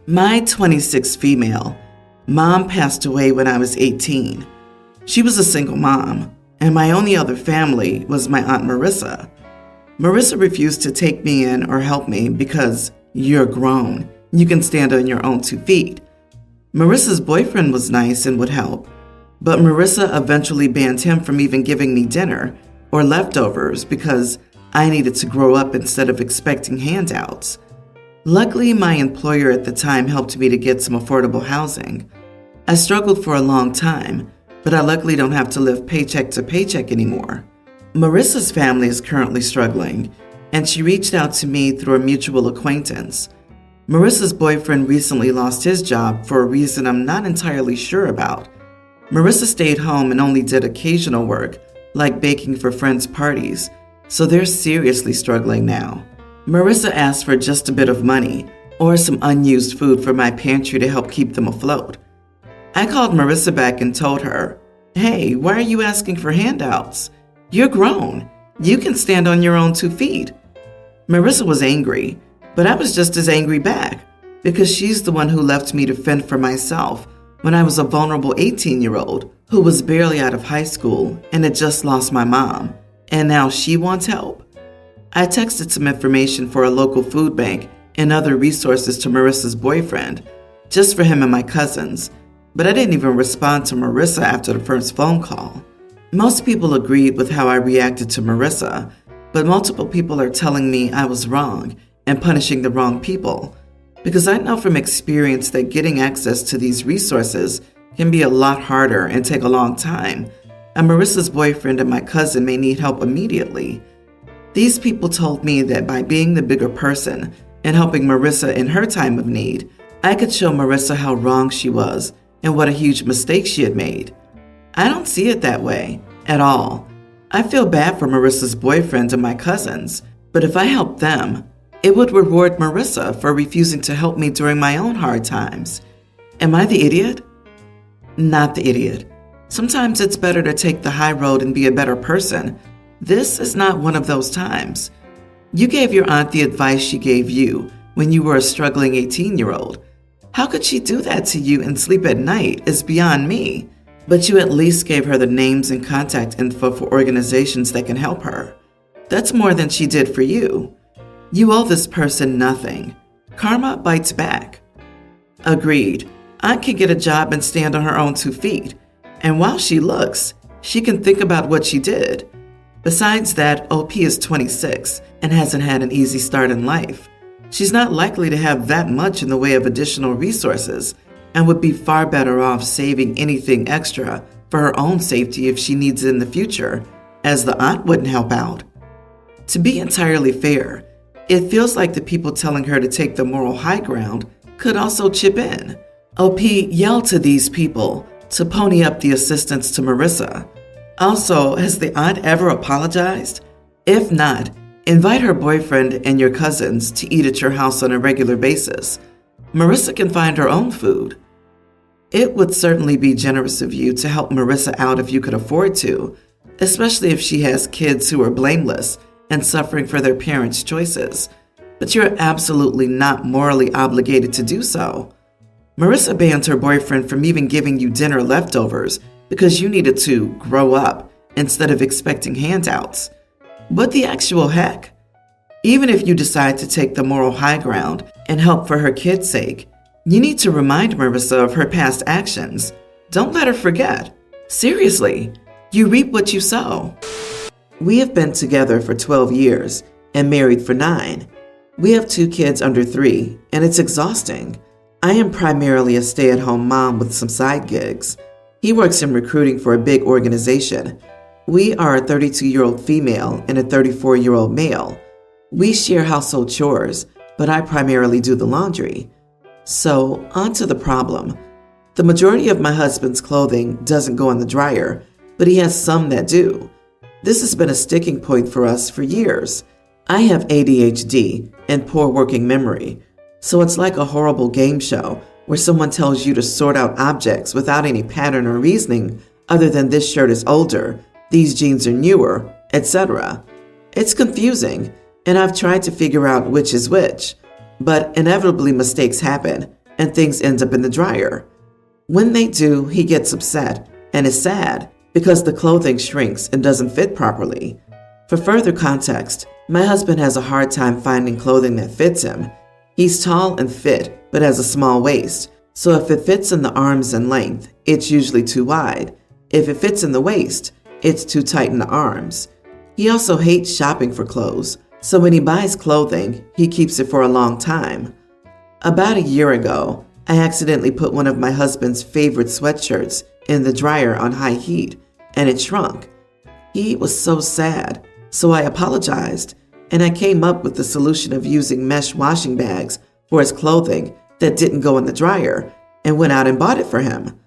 My 26 female. Mom passed away when I was 18. She was a single mom, and my only other family was my Aunt Marissa. Marissa refused to take me in or help me because you're grown. You can stand on your own 2 feet. Marissa's boyfriend was nice and would help, but Marissa eventually banned him from even giving me dinner or leftovers because I needed to grow up instead of expecting handouts. Luckily, my employer at the time helped me to get some affordable housing. I struggled for a long time, but I luckily don't have to live paycheck to paycheck anymore. Marissa's family is currently struggling, and she reached out to me through a mutual acquaintance. Marissa's boyfriend recently lost his job for a reason I'm not entirely sure about. Marissa stayed home and only did occasional work, like baking for friends' parties, so they're seriously struggling now. Marissa asked for just a bit of money or some unused food for my pantry to help keep them afloat. I called Marissa back and told her, "Hey, why are you asking for handouts? You're grown. You can stand on your own 2 feet." Marissa was angry, but I was just as angry back because she's the one who left me to fend for myself when I was a vulnerable 18-year-old who was barely out of high school and had just lost my mom, and now she wants help. I texted some information for a local food bank and other resources to Marissa's boyfriend, just for him and my cousins, but I didn't even respond to Marissa after the first phone call. Most people agreed with how I reacted to Marissa, but multiple people are telling me I was wrong and punishing the wrong people, because I know from experience that getting access to these resources can be a lot harder and take a long time, and Marissa's boyfriend and my cousin may need help immediately. These people told me that by being the bigger person and helping Marissa in her time of need, I could show Marissa how wrong she was and what a huge mistake she had made. I don't see it that way at all. I feel bad for Marissa's boyfriend and my cousins, but if I help them, it would reward Marissa for refusing to help me during my own hard times. Am I the idiot? Not the idiot. Sometimes it's better to take the high road and be a better person. This is not one of those times. You gave your aunt the advice she gave you when you were a struggling 18-year-old. How could she do that to you and sleep at night is beyond me. But you at least gave her the names and contact info for organizations that can help her. That's more than she did for you. You owe this person nothing. Karma bites back. Agreed. Aunt can get a job and stand on her own 2 feet. And while she looks, she can think about what she did. Besides that, OP is 26 and hasn't had an easy start in life. She's not likely to have that much in the way of additional resources and would be far better off saving anything extra for her own safety if she needs it in the future, as the aunt wouldn't help out. To be entirely fair, it feels like the people telling her to take the moral high ground could also chip in. OP yelled to these people to pony up the assistance to Marissa. Also, has the aunt ever apologized? If not, invite her boyfriend and your cousins to eat at your house on a regular basis. Marissa can find her own food. It would certainly be generous of you to help Marissa out if you could afford to, especially if she has kids who are blameless and suffering for their parents' choices. But you're absolutely not morally obligated to do so. Marissa banned her boyfriend from even giving you dinner leftovers because you needed to grow up instead of expecting handouts. What the actual heck? Even if you decide to take the moral high ground and help for her kid's sake, you need to remind Marissa of her past actions. Don't let her forget. Seriously, you reap what you sow. We have been together for 12 years and married for 9. We have 2 kids under 3, and it's exhausting. I am primarily a stay-at-home mom with some side gigs. He works in recruiting for a big organization. We are a 32-year-old female and a 34-year-old male. We share household chores, but I primarily do the laundry. So, on to the problem. The majority of my husband's clothing doesn't go in the dryer, but he has some that do. This has been a sticking point for us for years. I have ADHD and poor working memory, so it's like a horrible game show where someone tells you to sort out objects without any pattern or reasoning other than this shirt is older, these jeans are newer, etc. It's confusing, and I've tried to figure out which is which, but inevitably mistakes happen, and things end up in the dryer. When they do, he gets upset and is sad because the clothing shrinks and doesn't fit properly. For further context, my husband has a hard time finding clothing that fits him. He's tall and fit, but has a small waist, so if it fits in the arms and length, it's usually too wide. If it fits in the waist, it's too tight in the arms. He also hates shopping for clothes, so when he buys clothing, he keeps it for a long time. About a year ago, I accidentally put one of my husband's favorite sweatshirts in the dryer on high heat, and it shrunk. He was so sad, so I apologized, and I came up with the solution of using mesh washing bags for his clothing that didn't go in the dryer, and went out and bought it for him.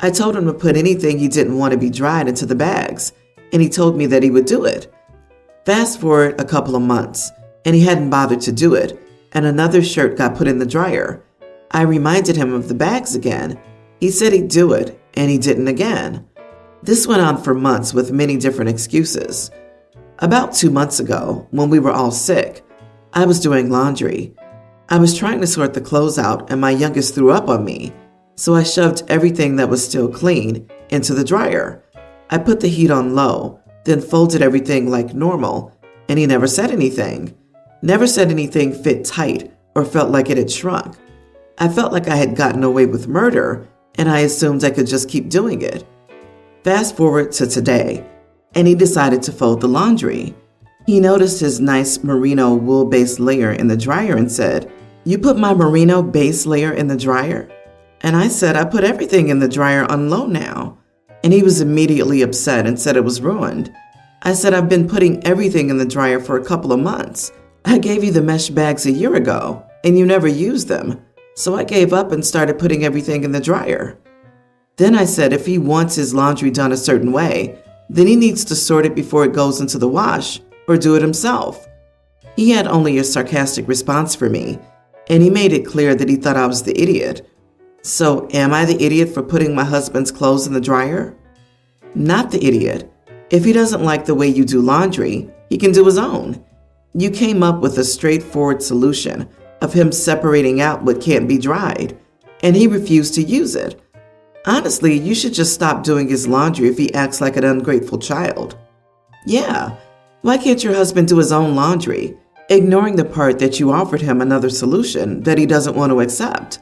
I told him to put anything he didn't want to be dried into the bags, and he told me that he would do it. Fast forward a couple of months, and he hadn't bothered to do it, and another shirt got put in the dryer. I reminded him of the bags again. He said he'd do it, and he didn't again. This went on for months with many different excuses. About 2 months ago, when we were all sick, I was doing laundry. I was trying to sort the clothes out, and my youngest threw up on me, so I shoved everything that was still clean into the dryer. I put the heat on low, then folded everything like normal, and he never said anything. Never said anything fit tight or felt like it had shrunk. I felt like I had gotten away with murder, and I assumed I could just keep doing it. Fast forward to today, and he decided to fold the laundry. He noticed his nice merino wool base layer in the dryer and said, "You put my merino base layer in the dryer?" And I said, "I put everything in the dryer on low now." And he was immediately upset and said it was ruined. I said, "I've been putting everything in the dryer for a couple of months. I gave you the mesh bags a year ago, and you never used them. So I gave up and started putting everything in the dryer." Then I said if he wants his laundry done a certain way, then he needs to sort it before it goes into the wash, or do it himself. He had only a sarcastic response for me, and he made it clear that he thought I was the idiot. So am I the idiot for putting my husband's clothes in the dryer? Not the idiot. If he doesn't like the way you do laundry, he can do his own. You came up with a straightforward solution of him separating out what can't be dried, and he refused to use it. Honestly, you should just stop doing his laundry if he acts like an ungrateful child. Yeah, why can't your husband do his own laundry, ignoring the part that you offered him another solution that he doesn't want to accept?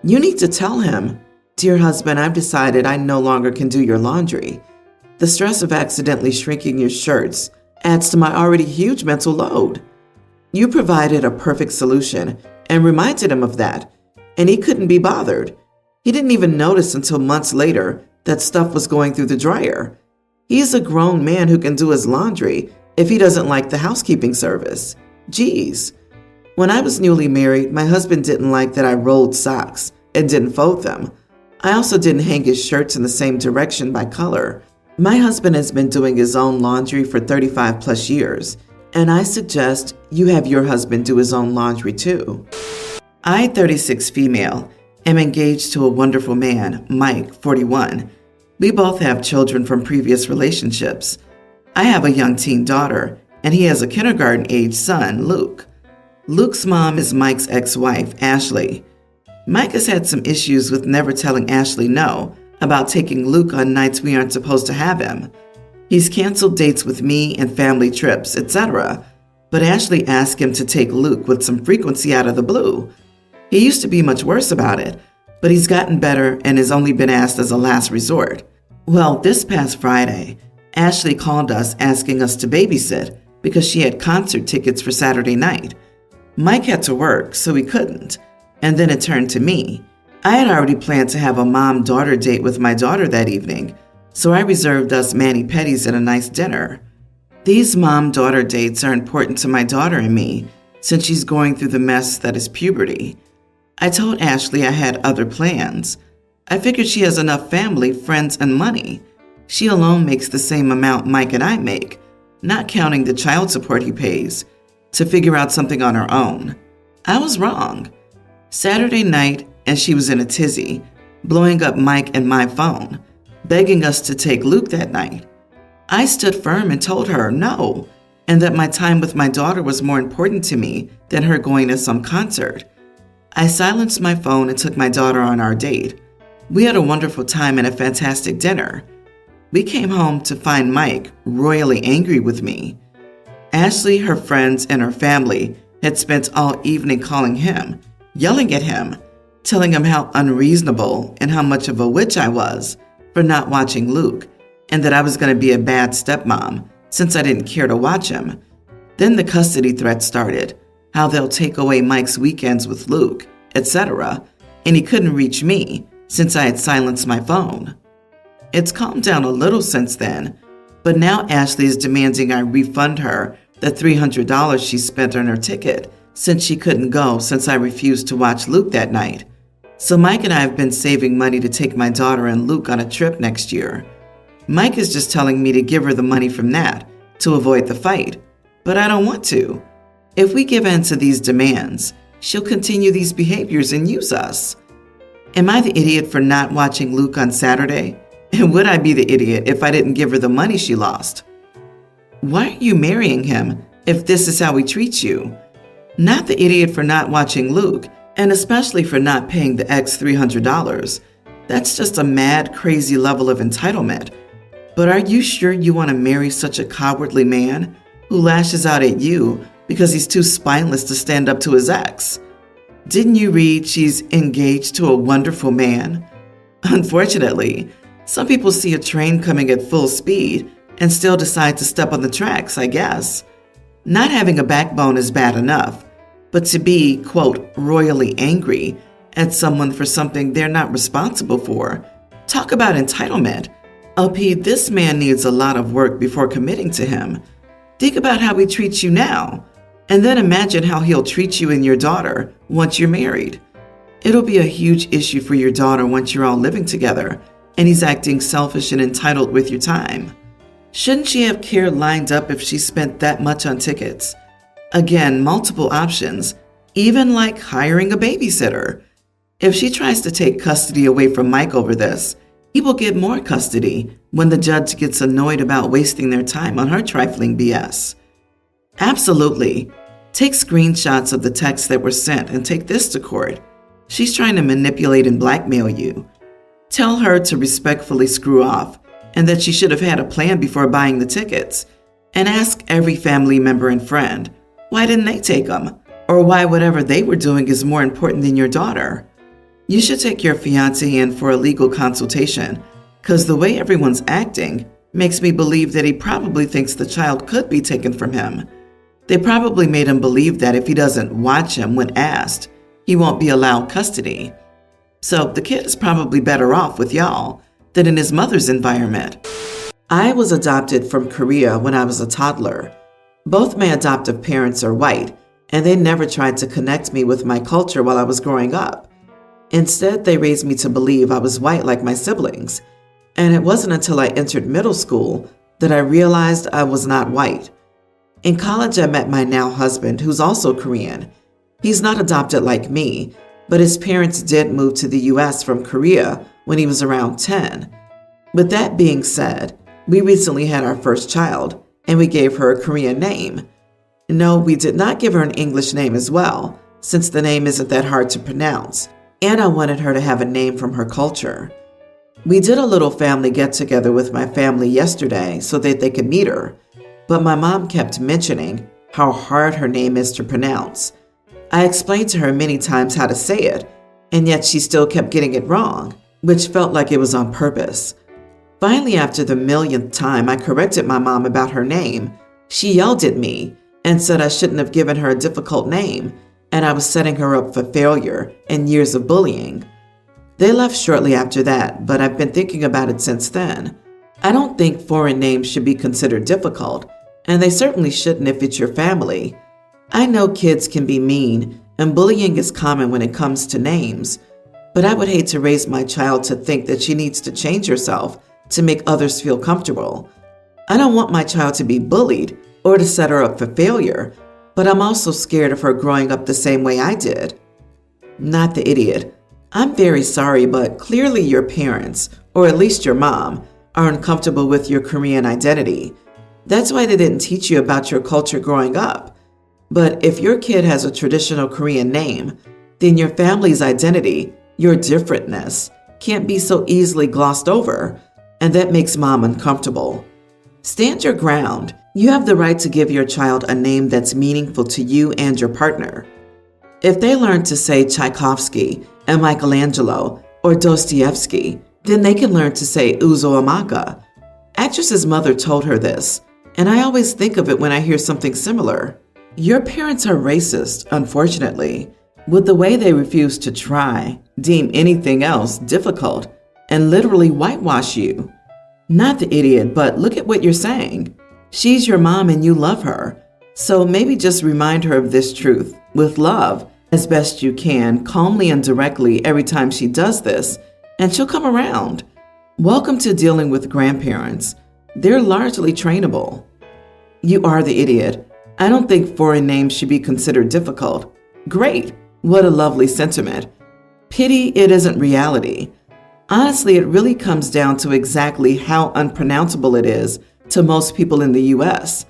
You need to tell him, "Dear husband, I've decided I no longer can do your laundry. The stress of accidentally shrinking your shirts adds to my already huge mental load." You provided a perfect solution and reminded him of that, and he couldn't be bothered. He didn't even notice until months later that stuff was going through the dryer. He's a grown man who can do his laundry if he doesn't like the housekeeping service. Geez. When I was newly married, my husband didn't like that I rolled socks and didn't fold them. I also didn't hang his shirts in the same direction by color. My husband has been doing his own laundry for 35 plus years, and I suggest you have your husband do his own laundry too. I, 36 female, am engaged to a wonderful man, Mike, 41. We both have children from previous relationships. I have a young teen daughter, and he has a kindergarten-age son, Luke. Luke's mom is Mike's ex-wife, Ashley. Mike has had some issues with never telling Ashley no about taking Luke on nights we aren't supposed to have him. He's canceled dates with me and family trips, etc. But Ashley asked him to take Luke with some frequency out of the blue. He used to be much worse about it, but he's gotten better and has only been asked as a last resort. Well, this past Friday, Ashley called us asking us to babysit because she had concert tickets for Saturday night. Mike had to work, so he couldn't, and then it turned to me. I had already planned to have a mom-daughter date with my daughter that evening, so I reserved us mani-pedis and a nice dinner. These mom-daughter dates are important to my daughter and me, since she's going through the mess that is puberty. I told Ashley I had other plans. I figured she has enough family, friends, and money. She alone makes the same amount Mike and I make, not counting the child support he pays, to figure out something on her own. I was wrong. Saturday night, and she was in a tizzy, blowing up Mike and my phone, begging us to take Luke that night. I stood firm and told her no, and that my time with my daughter was more important to me than her going to some concert. I silenced my phone and took my daughter on our date. We had a wonderful time and a fantastic dinner. We came home to find Mike royally angry with me. Ashley, her friends, and her family had spent all evening calling him, yelling at him, telling him how unreasonable and how much of a witch I was for not watching Luke, and that I was going to be a bad stepmom since I didn't care to watch him. Then the custody threat started, how they'll take away Mike's weekends with Luke, etc., and he couldn't reach me since I had silenced my phone. It's calmed down a little since then, but now Ashley is demanding I refund her the $300 she spent on her ticket since she couldn't go since I refused to watch Luke that night. So Mike and I have been saving money to take my daughter and Luke on a trip next year. Mike is just telling me to give her the money from that to avoid the fight, but I don't want to. If we give in to these demands, she'll continue these behaviors and use us. Am I the idiot for not watching Luke on Saturday? And would I be the idiot if I didn't give her the money she lost? Why are you marrying him if this is how he treats you? Not the idiot for not watching Luke, and especially for not paying the ex $300. That's just a mad, crazy level of entitlement. But are you sure you want to marry such a cowardly man who lashes out at you because he's too spineless to stand up to his ex? Didn't you read she's engaged to a wonderful man? Unfortunately, some people see a train coming at full speed and still decide to step on the tracks, I guess. Not having a backbone is bad enough, but to be, quote, royally angry at someone for something they're not responsible for, talk about entitlement. LP, this man needs a lot of work before committing to him. Think about how he treats you now, and then imagine how he'll treat you and your daughter once you're married. It'll be a huge issue for your daughter once you're all living together, and he's acting selfish and entitled with your time. Shouldn't she have care lined up if she spent that much on tickets? Again, multiple options, even like hiring a babysitter. If she tries to take custody away from Mike over this, he will get more custody when the judge gets annoyed about wasting their time on her trifling BS. Absolutely. Take screenshots of the texts that were sent and take this to court. She's trying to manipulate and blackmail you. Tell her to respectfully screw off and that she should have had a plan before buying the tickets. And ask every family member and friend, why didn't they take them? Or why whatever they were doing is more important than your daughter. You should take your fiancé in for a legal consultation, because the way everyone's acting makes me believe that he probably thinks the child could be taken from him. They probably made him believe that if he doesn't watch him when asked, he won't be allowed custody. So the kid is probably better off with y'all than in his mother's environment. I was adopted from Korea when I was a toddler. Both my adoptive parents are white, and they never tried to connect me with my culture while I was growing up. Instead, they raised me to believe I was white like my siblings. And it wasn't until I entered middle school that I realized I was not white. In college, I met my now husband, who's also Korean. He's not adopted like me, but his parents did move to the US from Korea when he was around 10. With that being said, we recently had our first child, and we gave her a Korean name. No, we did not give her an English name as well, since the name isn't that hard to pronounce, and I wanted her to have a name from her culture. We did a little family get-together with my family yesterday so that they could meet her, but my mom kept mentioning how hard her name is to pronounce. I explained to her many times how to say it, and yet she still kept getting it wrong, which felt like it was on purpose. Finally, after the millionth time I corrected my mom about her name, she yelled at me and said I shouldn't have given her a difficult name, and I was setting her up for failure and years of bullying. They left shortly after that, but I've been thinking about it since then. I don't think foreign names should be considered difficult, and they certainly shouldn't if it's your family. I know kids can be mean, and bullying is common when it comes to names, but I would hate to raise my child to think that she needs to change herself to make others feel comfortable. I don't want my child to be bullied or to set her up for failure, but I'm also scared of her growing up the same way I did. Not the idiot. I'm very sorry, but clearly your parents, or at least your mom, are uncomfortable with your Korean identity. That's why they didn't teach you about your culture growing up. But if your kid has a traditional Korean name, then your family's identity, your differentness, can't be so easily glossed over, and that makes mom uncomfortable. Stand your ground. You have the right to give your child a name that's meaningful to you and your partner. If they learn to say Tchaikovsky and Michelangelo or Dostoevsky, then they can learn to say Uzo Amaka. Actress's mother told her this, and I always think of it when I hear something similar. Your parents are racist, unfortunately, with the way they refuse to try, deem anything else difficult, and literally whitewash you. Not the idiot, but look at what you're saying. She's your mom and you love her. So maybe just remind her of this truth with love as best you can, calmly and directly every time she does this, and she'll come around. Welcome to dealing with grandparents. They're largely trainable. You are the idiot. I don't think foreign names should be considered difficult. Great. What a lovely sentiment. Pity it isn't reality. Honestly, it really comes down to exactly how unpronounceable it is to most people in the U.S.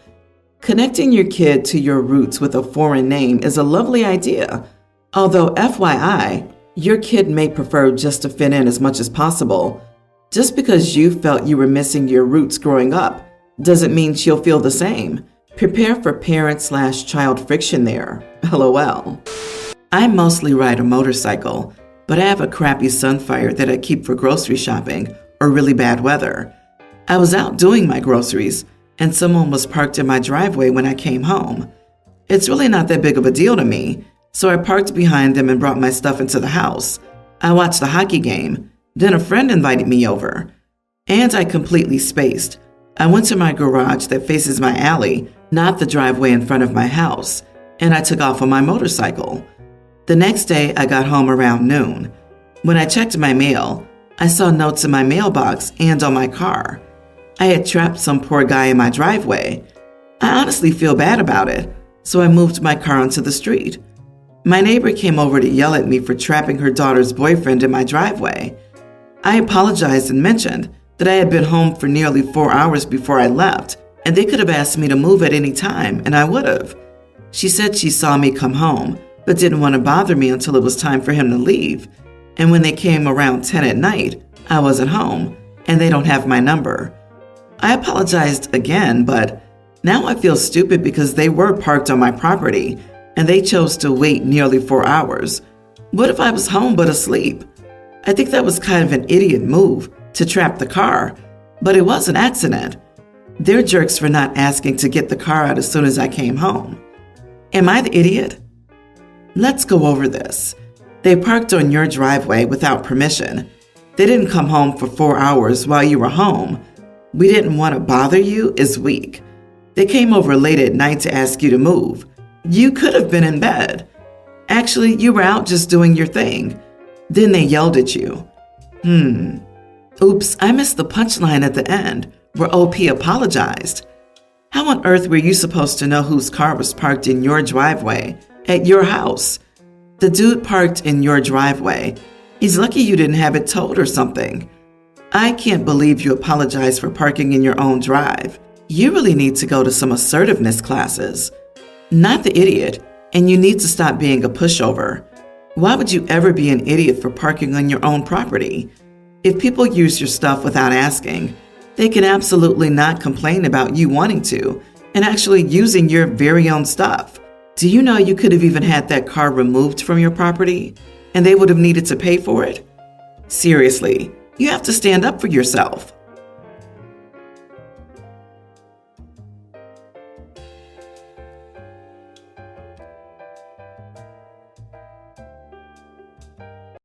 Connecting your kid to your roots with a foreign name is a lovely idea. Although, FYI, your kid may prefer just to fit in as much as possible. Just because you felt you were missing your roots growing up doesn't mean she'll feel the same. Prepare for parent/child friction there. LOL. I mostly ride a motorcycle, but I have a crappy Sunfire that I keep for grocery shopping or really bad weather. I was out doing my groceries, and someone was parked in my driveway when I came home. It's really not that big of a deal to me, so I parked behind them and brought my stuff into the house. I watched the hockey game, then a friend invited me over, and I completely spaced. I went to my garage that faces my alley, not the driveway in front of my house, and I took off on my motorcycle. The next day, I got home around noon. When I checked my mail, I saw notes in my mailbox and on my car. I had trapped some poor guy in my driveway. I honestly feel bad about it, so I moved my car onto the street. My neighbor came over to yell at me for trapping her daughter's boyfriend in my driveway. I apologized and mentioned that I had been home for nearly 4 hours before I left, and they could have asked me to move at any time, and I would have. She said she saw me come home, but didn't want to bother me until it was time for him to leave. And when they came around 10 at night, I wasn't home, and they don't have my number. I apologized again, but now I feel stupid because they were parked on my property, and they chose to wait nearly 4 hours. What if I was home but asleep? I think that was kind of an idiot move to trap the car, but it was an accident. They're jerks for not asking to get the car out as soon as I came home. Am I the idiot? Let's go over this. They parked on your driveway without permission. They didn't come home for 4 hours while you were home. We didn't want to bother you is weak. They came over late at night to ask you to move. You could have been in bed. Actually, you were out just doing your thing. Then they yelled at you. Oops, I missed the punchline at the end where OP apologized. How on earth were you supposed to know whose car was parked in your driveway at your house? The dude parked in your driveway. He's lucky you didn't have it towed or something. I can't believe you apologized for parking in your own drive. You really need to go to some assertiveness classes. Not the idiot, and you need to stop being a pushover. Why would you ever be an idiot for parking on your own property? If people use your stuff without asking, they can absolutely not complain about you wanting to and actually using your very own stuff. Do you know you could have even had that car removed from your property and they would have needed to pay for it? Seriously, you have to stand up for yourself.